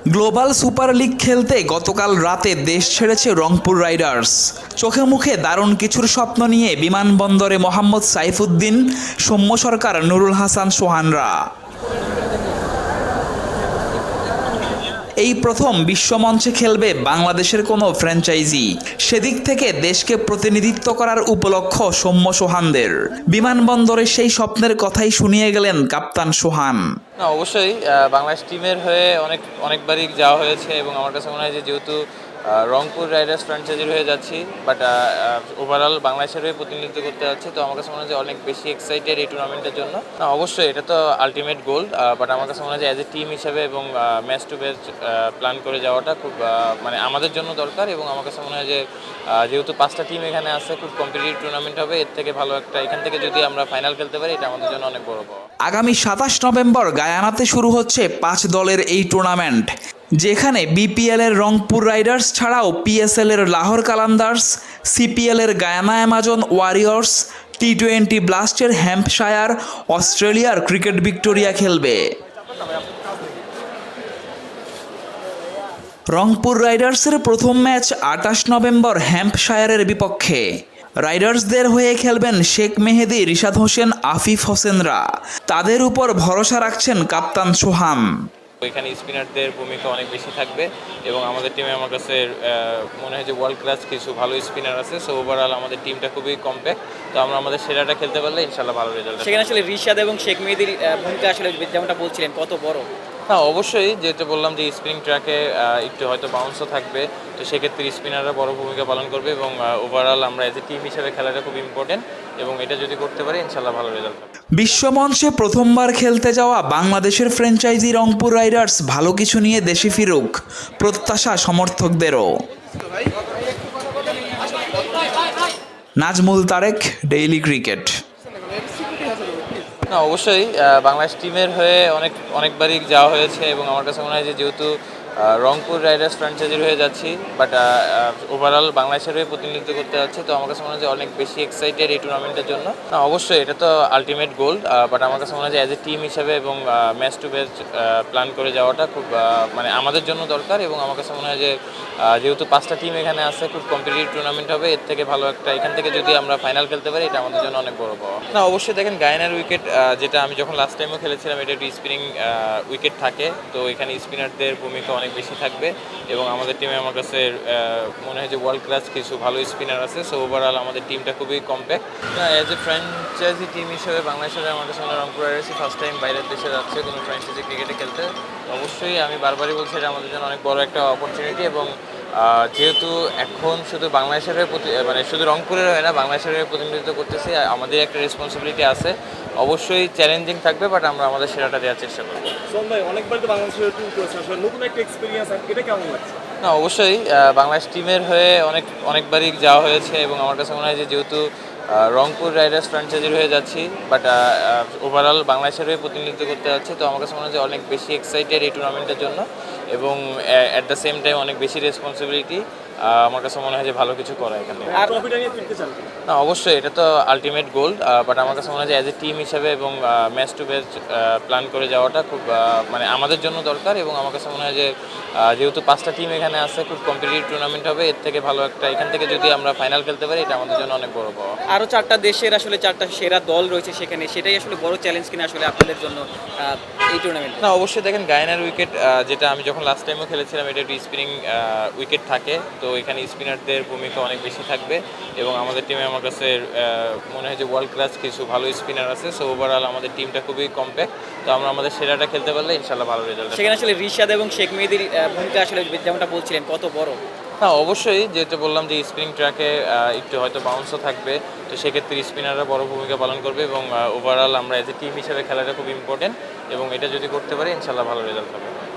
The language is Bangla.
গ্লোবাল সুপার লিগ খেলতে গতকাল রাতে দেশ ছেড়েছে রংপুর রাইডার্স। চোখে মুখে দারুণ কিছুর স্বপ্ন নিয়ে বিমানবন্দরে মোহাম্মদ সাইফুদ্দিন, সৌম্য সরকার, নুরুল হাসান সোহানরা। এই প্রথম বিশ্বমঞ্চে খেলবে বাংলাদেশের কোনো ফ্র্যাঞ্চাইজি। সেদিক থেকে দেশকে প্রতিনিধিত্ব করার উপলক্ষ সৌম্য সোহানদের। বিমানবন্দরে সেই স্বপ্নের কথাই শুনিয়ে গেলেন কাপ্তান সোহান। না, অবশ্যই বাংলাদেশ টিমের হয়ে অনেকবারই যাওয়া হয়েছে এবং আমার কাছে মনে হয় যে যেহেতু রংপুর রাইডার্স ফ্র্যাঞ্চাইজির হয়ে যাচ্ছি, বাট ওভারঅল বাংলাদেশের হয়ে প্রতিনিধিত্ব করতে যাচ্ছি, তো আমার কাছে মনে হয় যে অনেক বেশি এক্সাইটেড এই টুর্নামেন্টের জন্য। না, অবশ্যই এটা তো আলটিমেট গোল, বাট আমার কাছে মনে হয় যে অ্যাজ এ টিম হিসেবে এবং ম্যাচ টু ম্যাচ প্ল্যান করে যাওয়াটা খুব মানে আমাদের জন্য দরকার। এবং আমার কাছে মনে হয় যে যেহেতু 5টা টিম এখানে আছে, খুব কম্পিটিটিভ টুর্নামেন্ট হবে। এর থেকে ভালো একটা এখান থেকে যদি আমরা ফাইনাল খেলতে পারি, এটা আমাদের জন্য অনেক বড় পাওয়া। আগামী 27 নভেম্বর গায়ানাতে শুরু হচ্ছে 5 দলের এই টুর্নামেন্ট, যেখানে বিপিএল এর রংপুর রাইডার্স ছাড়াও পিএসএল এর লাহোর কালান্দার্স, সিপিএল এর গায়ানা অ্যামাজন ওয়ারিয়র্স, টি-20 ব্লাস্টের হ্যাম্পশায়ার, অস্ট্রেলিয়ার ক্রিকেট ভিক্টোরিয়া খেলবে। রংপুর রাইডার্সের প্রথম ম্যাচ 28 নভেম্বর হ্যাম্পশায়ারের বিপক্ষে। রাইডার্সদের হয়ে খেলবেন শেখ মেহেদী, রিশাদ হোসেন, আফিফ হোসেনরা। তাদের উপর ভরসা রাখছেন কাপ্তান সোহান। এখানে স্পিনারদের ভূমিকা অনেক বেশি থাকবে এবং আমাদের টিমে আমার কাছে মনে হয় যে ওয়ার্ল্ড ক্লাস কিছু ভালো স্পিনার আছে। সো ওভারঅল আমাদের টিমটা খুবই কম্প্যাক্ট। তো আমরা আমাদের সেরাটা খেলতে পারলে ইনশাল্লাহ ভালো রেজাল্ট। সেখানে আসলে রিশাদ এবং শেখ মেহেদীর ভূমিকা আসলে যেমনটা বলছিলেন কত বড়? হ্যাঁ, অবশ্যই, যেটা বললাম যে স্পিনিং ট্র্যাকে একটু হয়তো বাউন্সও থাকবে, তো সেক্ষেত্রে স্পিনাররা বড় ভূমিকা পালন করবে এবং ওভারঅল আমরা এজ এ টিম হিসেবে খেলাটা খুব ইম্পর্টেন্ট এবং এটা যদি করতে পারি ইনশাল্লাহ ভালো রেজাল্ট হবে। বিশ্বমঞ্চে প্রথমবার খেলতে যাওয়া বাংলাদেশের ফ্র্যাঞ্চাইজি রংপুর রাইডার্স ভালো কিছু নিয়ে দেশে ফিরুক, প্রত্যাশা সমর্থকদেরও। Nazmul Tarek, daily cricket. না, অবশ্যই বাংলাদেশ টিমের হয়ে অনেকবারই যাওয়া হয়েছে এবং আমার কাছে মনে হয় যে যেহেতু রংপুর রাইডার্স ফ্র্যাঞ্চাইজির হয়ে যাচ্ছি, বাট ওভারঅল বাংলাদেশের হয়ে প্রতিনিধিত্ব করতে যাচ্ছি, তো আমার কাছে মনে হয় যে অনেক বেশি এক্সাইটেড এই টুর্নামেন্টের জন্য। না, অবশ্যই এটা তো আলটিমেট গোল, বাট আমার কাছে মনে হয় যে অ্যাজ এ টিম হিসেবে এবং ম্যাচ টু ম্যাচ প্ল্যান করে যাওয়াটা খুব মানে আমাদের জন্য দরকার। এবং আমার কাছে মনে হয় যে যেহেতু 5টা টিম এখানে আছে, খুব কম্পিটিটিভ টুর্নামেন্ট হবে। এর থেকে ভালো একটা এখান থেকে যদি আমরা ফাইনাল খেলতে পারি, এটা আমাদের জন্য অনেক বড় পাওয়া। না, অবশ্যই দেখেন গায়ানার উইকেট, যেটা আমি যখন লাস্ট টাইমও খেলেছিলাম, এটা একটু স্পিনিং উইকেট থাকে, তো এখানে স্পিনারদের ভূমিকা অনেক বেশি থাকবে এবং আমাদের টিমে আমার কাছে মনে হয় যে ওয়ার্ল্ড ক্লাস কিছু ভালো স্পিনার আছে। সো ওভারঅল আমাদের টিমটা খুবই compact. As a franchise team হিসেবে বাংলাদেশের আমার কাছে রংপুর রাইডার্সই ফার্স্ট টাইম বাইরের দেশে যাচ্ছে কোনো ফ্র্যাঞ্চাইজি ক্রিকেটে খেলতে। অবশ্যই আমি বারবারই বলছি এটা আমাদের জন্য অনেক বড় একটা অপরচুনিটি এবং যেহেতু এখন শুধু বাংলাদেশের হয়ে মানে শুধু রংপুরের হয় না, বাংলাদেশের হয়ে প্রতিনিধিত্ব করতেছি, আমাদের একটা রেসপন্সিবিলিটি আছে। অবশ্যই চ্যালেঞ্জিং থাকবে, বাট আমরা আমাদের সেরাটা দেওয়ার চেষ্টা করবো। ভাই অনেকবার তো বাংলাদেশের ট্যুর করেছে, আসলে নতুন একটা এক্সপিরিয়েন্স, এটা কেমন লাগছে? না, অবশ্যই বাংলাদেশ টিমের হয়ে অনেকবারই যাওয়া হয়েছে এবং আমার কাছে মনে হয় যে যেহেতু রংপুর রাইডার্স ফ্র্যাঞ্চাইজির হয়ে যাচ্ছি, বাট ওভারঅল বাংলাদেশের হয়ে প্রতিনিধিত্ব করতে যাচ্ছি, তো আমার কাছে মনে হয় যে অনেক বেশি এক্সাইটেড এই টুর্নামেন্টের জন্য এবং অ্যাট দ্য সেম টাইম অনেক বেশি রেসপন্সিবিলিটি। আমার কাছে মনে হয় যে ভালো কিছু করা এখানে। আর ট্রফিটা নিয়ে ফিরতে চান? না, অবশ্যই এটা তো আলটিমেট গোল, বাট আমার কাছে মনে হয় যে অ্যাজ এ টিম হিসেবে এবং ম্যাচ টু ম্যাচ প্ল্যান করে যাওয়াটা খুব মানে আমাদের জন্য দরকার। এবং আমার কাছে মনে হয় যে যেহেতু 5টা টিম এখানে আছে, খুব কম্পিটিটিভ টুর্নামেন্ট হবে। এর থেকে ভালো একটা এখান থেকে যদি আমরা ফাইনাল খেলতে পারি, এটা আমাদের জন্য অনেক বড় পাওয়া। আরও 4টা দেশের আসলে 4টা সেরা দল রয়েছে সেখানে, সেটাই আসলে বড় চ্যালেঞ্জ কিনা আসলে আপনাদের জন্য এই টুর্নামেন্টে? না, অবশ্যই দেখেন গায়ানার উইকেট, যেটা আমি যখন লাস্ট টাইমও খেলেছিলাম, এটা একটু স্পিনিং উইকেট থাকে, তো এখানে স্পিনারদের ভূমিকা অনেক বেশি থাকবে এবং আমাদের টিমে আমার কাছে মনে হয় যে ওয়ার্ল্ড ক্লাস কিছু ভালো স্পিনার আছে। সো ওভারঅল আমাদের টিমটা খুবই কম্প্যাক্ট, তো আমরা আমাদের সেরাটা খেলতে পারলে ইনশাল্লাহ ভালো রেজাল্ট। সেখানে আসলে রিশাদ এবং শেখ মেহেদীর ভূমিকা আসলে যেমনটা বলছিলেন কত বড়? হ্যাঁ, অবশ্যই, যেটা বললাম যে স্পিনিং ট্র্যাকে একটু হয়তো বাউন্সও থাকবে, তো সেক্ষেত্রে স্পিনাররা বড় ভূমিকা পালন করবে এবং ওভারঅল আমরা এজ এ টিম হিসেবে খেলাটা খুব ইম্পর্টেন্ট এবং এটা যদি করতে পারি ইনশাল্লাহ ভালো রেজাল্ট হবে।